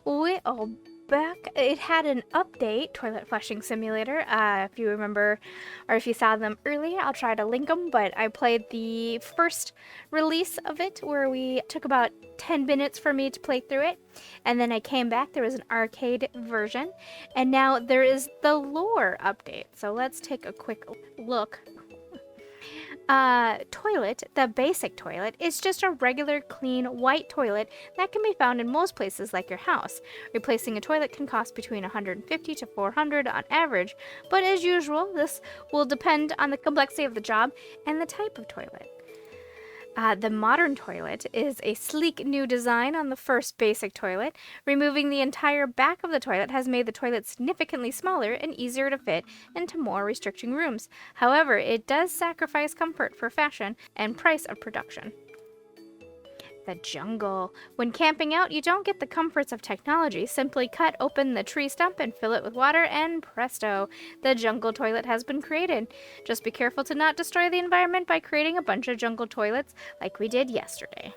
Well, back, it had an update, Toilet Flushing Simulator. If you remember, or if you saw them earlier, I'll try to link them. But I played the first release of it, where we took about 10 minutes for me to play through it. And then I came back, there was an arcade version. And now there is the lore update. So let's take a quick look. Toilet, the basic toilet, is just a regular, clean, white toilet that can be found in most places like your house. Replacing a toilet can cost between $150 to $400 on average, but as usual, this will depend on the complexity of the job and the type of toilet. The modern toilet is a sleek new design on the first basic toilet. Removing the entire back of the toilet has made the toilet significantly smaller and easier to fit into more restricting rooms. However, it does sacrifice comfort for fashion and price of production. The jungle. When camping out, you don't get the comforts of technology. Simply cut open the tree stump and fill it with water, and presto, the jungle toilet has been created. Just be careful to not destroy the environment by creating a bunch of jungle toilets like we did yesterday.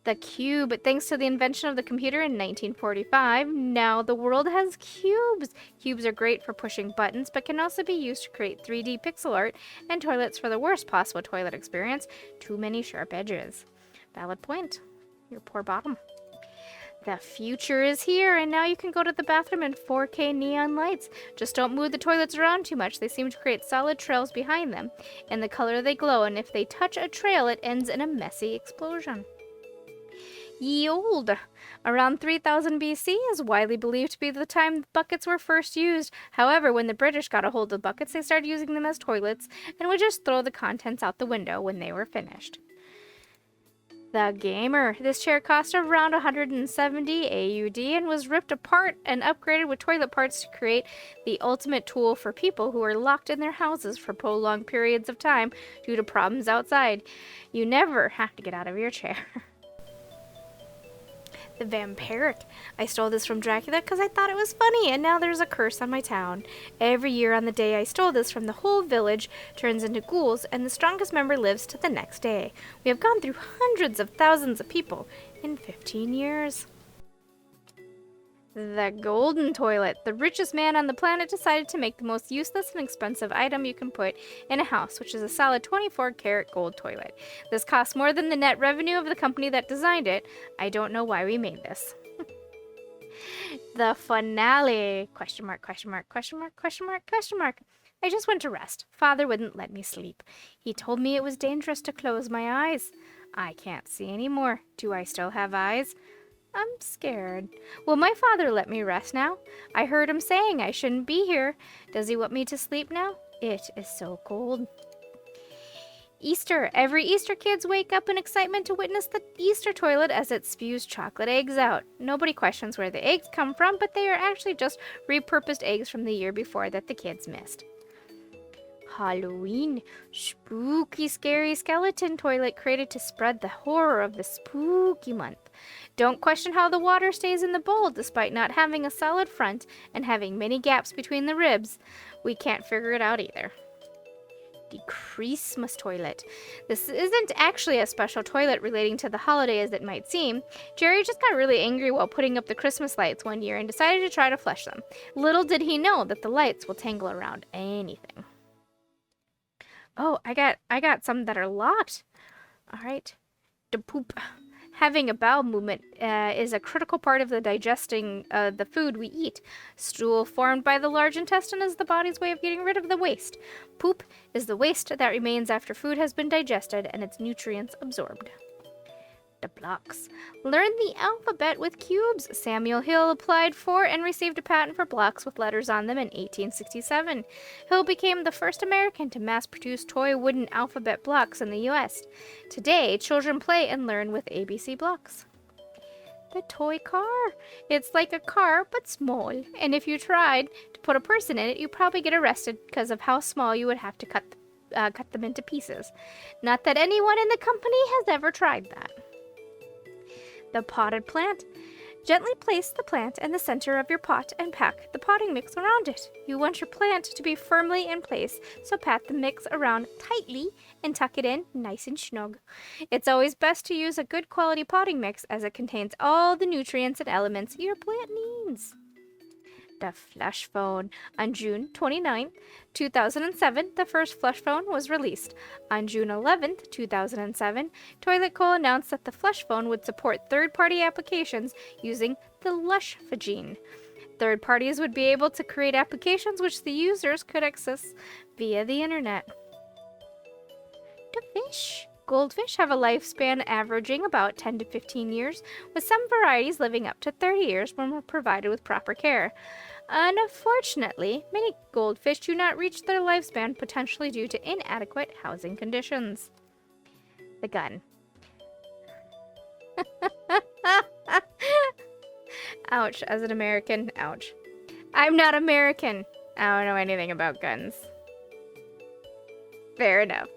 The cube. Thanks to the invention of the computer in 1945, now the world has cubes. Cubes are great for pushing buttons, but can also be used to create 3D pixel art and toilets for the worst possible toilet experience, too many sharp edges. Valid point. Your poor bottom. The future is here, and now you can go to the bathroom in 4K neon lights. Just don't move the toilets around too much. They seem to create solid trails behind them, and the color they glow, and if they touch a trail, it ends in a messy explosion. Ye olde. Around 3000 BC is widely believed to be the time buckets were first used. However, when the British got a hold of buckets, they started using them as toilets and would just throw the contents out the window when they were finished. The gamer. This chair cost around 170 AUD and was ripped apart and upgraded with toilet parts to create the ultimate tool for people who are locked in their houses for prolonged periods of time due to problems outside. You never have to get out of your chair. The vampiric. I stole this from Dracula because I thought it was funny, and now there's a curse on my town. Every year on the day I stole this from, the whole village turns into ghouls, and the strongest member lives to the next day. We have gone through hundreds of thousands of people in 15 years. The golden toilet. The richest man on the planet decided to make the most useless and expensive item you can put in a house, which is a solid 24-karat gold toilet. This costs more than the net revenue of the company that designed it. I don't know why we made this. The finale. Question mark, question mark, question mark, question mark, question mark. I just went to rest. Father wouldn't let me sleep. He told me it was dangerous to close my eyes. I can't see anymore. Do I still have eyes? I'm scared. Will my father let me rest now? I heard him saying I shouldn't be here. Does he want me to sleep now? It is so cold. Easter. Every Easter kids wake up in excitement to witness the Easter toilet as it spews chocolate eggs out. Nobody questions where the eggs come from, but they are actually just repurposed eggs from the year before that the kids missed. Halloween. Spooky, scary skeleton toilet created to spread the horror of the spooky month. Don't question how the water stays in the bowl despite not having a solid front and having many gaps between the ribs. We can't figure it out either. The Christmas toilet. This isn't actually a special toilet relating to the holiday as it might seem. Jerry just got really angry while putting up the Christmas lights one year and decided to try to flush them. Little did he know that the lights will tangle around anything. Oh, I got some that are locked. All right. The poop. Having a bowel movement is a critical part of the digesting the food we eat. Stool formed by the large intestine is the body's way of getting rid of the waste. Poop is the waste that remains after food has been digested and its nutrients absorbed. The blocks. Learn the alphabet with cubes. Samuel Hill applied for and received a patent for blocks with letters on them in 1867. Hill became the first American to mass-produce toy wooden alphabet blocks in the U.S. Today, children play and learn with ABC blocks. The toy car. It's like a car, but small. And if you tried to put a person in it, you'd probably get arrested because of how small you would have to cut them into pieces. Not that anyone in the company has ever tried that. The potted plant. Gently place the plant in the center of your pot and pack the potting mix around it. You want your plant to be firmly in place, so pat the mix around tightly and tuck it in nice and snug. It's always best to use a good quality potting mix as it contains all the nutrients and elements your plant needs. The flush phone. On June 29, 2007, the first flush phone was released. On June 11, 2007, Toilet Co. announced that the flush phone would support third-party applications using the Lush gene. Third parties would be able to create applications which the users could access via the internet. The fish. Goldfish have a lifespan averaging about 10 to 15 years, with some varieties living up to 30 years when provided with proper care. Unfortunately, many goldfish do not reach their lifespan, potentially due to inadequate housing conditions. The gun. Ouch, as an American, ouch. I'm not American. I don't know anything about guns. Fair enough.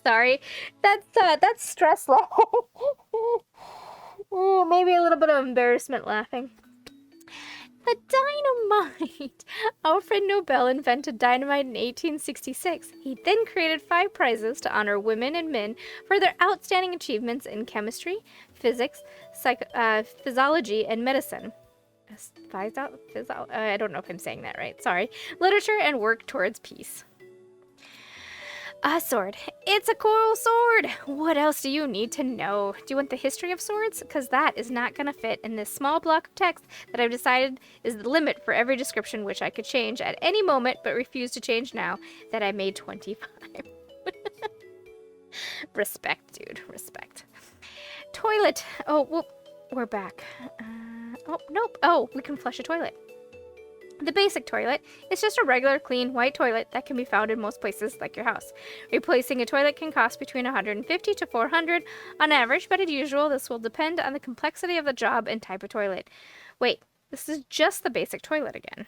Sorry, that's stress level. Maybe a little bit of embarrassment laughing. The dynamite! Alfred Nobel invented dynamite in 1866. He then created 5 prizes to honor women and men for their outstanding achievements in chemistry, physics, physiology, and medicine. I don't know if I'm saying that right. Sorry. Literature and work towards peace. A sword. It's a cool sword. What else do you need to know? Do you want the history of swords? Because that is not going to fit in this small block of text that I've decided is the limit for every description, which I could change at any moment but refuse to change now that I made 25. Respect, dude. Respect. Toilet. Oh, whoop. We're back. Oh, nope. Oh, we can flush a toilet. The basic toilet is just a regular, clean, white toilet that can be found in most places, like your house. Replacing a toilet can cost between $150 to $400 on average, but as usual, this will depend on the complexity of the job and type of toilet. Wait, this is just the basic toilet again.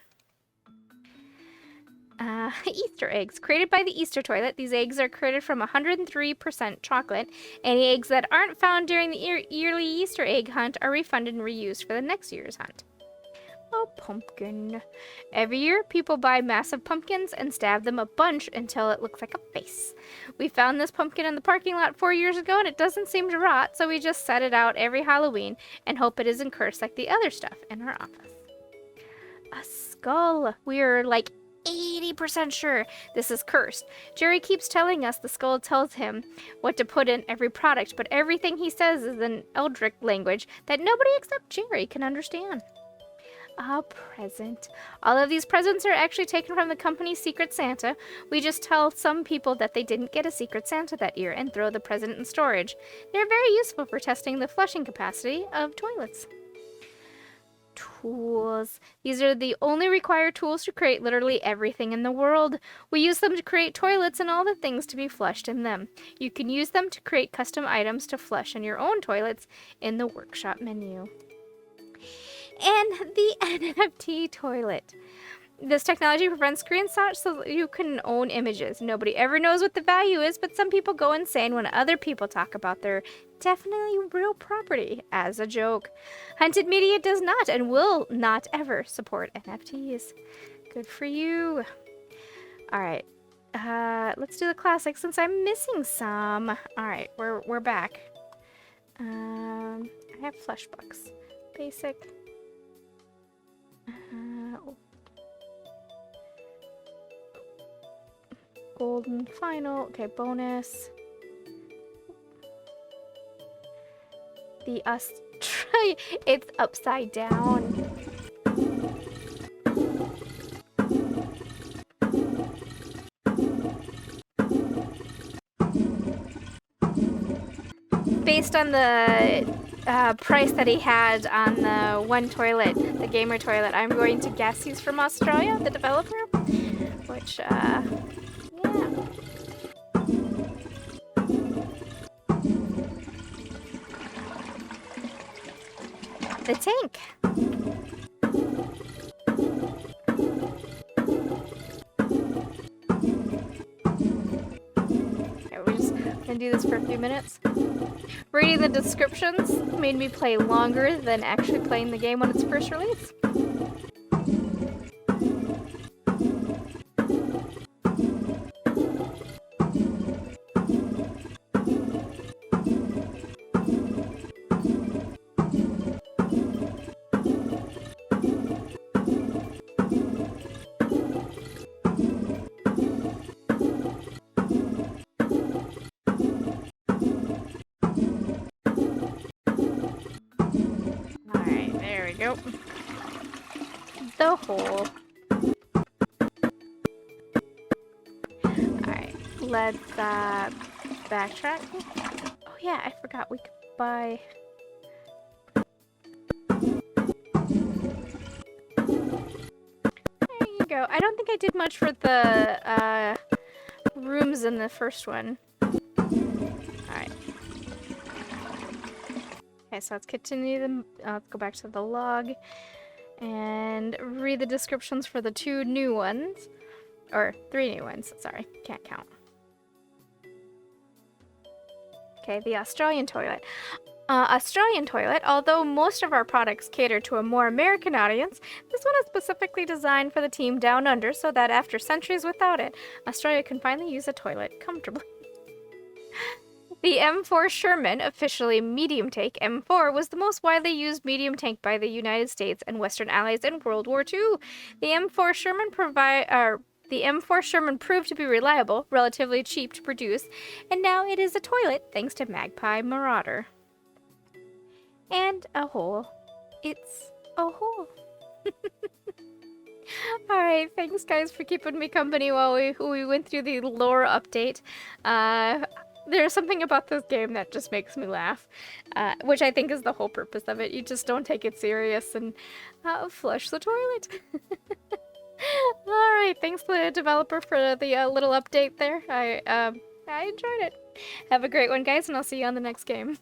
Easter eggs. Created by the Easter toilet, these eggs are created from 103% chocolate. Any eggs that aren't found during the yearly Easter egg hunt are refunded and reused for the next year's hunt. Oh, pumpkin. Every year, people buy massive pumpkins and stab them a bunch until it looks like a face. We found this pumpkin in the parking lot 4 years ago, and it doesn't seem to rot, so we just set it out every Halloween and hope it isn't cursed like the other stuff in our office. A skull. We're like 80% sure this is cursed. Jerry keeps telling us the skull tells him what to put in every product, but everything he says is in Eldritch language that nobody except Jerry can understand. A present. All of these presents are actually taken from the company's Secret Santa. We just tell some people that they didn't get a Secret Santa that year and throw the present in storage. They're very useful for testing the flushing capacity of toilets. Tools. These are the only required tools to create literally everything in the world. We use them to create toilets and all the things to be flushed in them. You can use them to create custom items to flush in your own toilets in the workshop menu. And the NFT toilet. This technology prevents screenshots so that you can own images. Nobody ever knows what the value is, but some people go insane when other people talk about their definitely real property as a joke. Hunted Media does not and will not ever support NFTs. Good for you. All right. Let's do the classics since I'm missing some. All right, we're back. I have flush books. Basic. Golden final. Okay, bonus. The it's upside down. Based on the price that he had on the one toilet, the gamer toilet, I'm going to guess he's from Australia, the developer, which, yeah. The tank. Okay, we're just gonna do this for a few minutes. Reading the descriptions made me play longer than actually playing the game when it's first released. Alright, there we go. The hole. Alright, let's backtrack. Oh yeah, I forgot we could buy... There you go. I don't think I did much for the rooms in the first one. Alright. Okay, so let's continue the... let's go back to the log and read the descriptions for the 2 new ones. Or 3 new ones, sorry, can't count. Okay, the Australian toilet. Australian toilet, although most of our products cater to a more American audience, this one is specifically designed for the team down under so that after centuries without it, Australia can finally use a toilet comfortably. The M4 Sherman, officially medium tank M4, was the most widely used medium tank by the United States and Western allies in World War II. The M4 Sherman proved to be reliable, relatively cheap to produce, and now it is a toilet thanks to Magpie Marauder. And a hole. It's a hole. Alright, thanks guys for keeping me company while we went through the lore update. There's something about this game that just makes me laugh, which I think is the whole purpose of it. You just don't take it serious and flush the toilet. Alright, thanks to the developer for the little update there. I enjoyed it. Have a great one, guys, and I'll see you on the next game.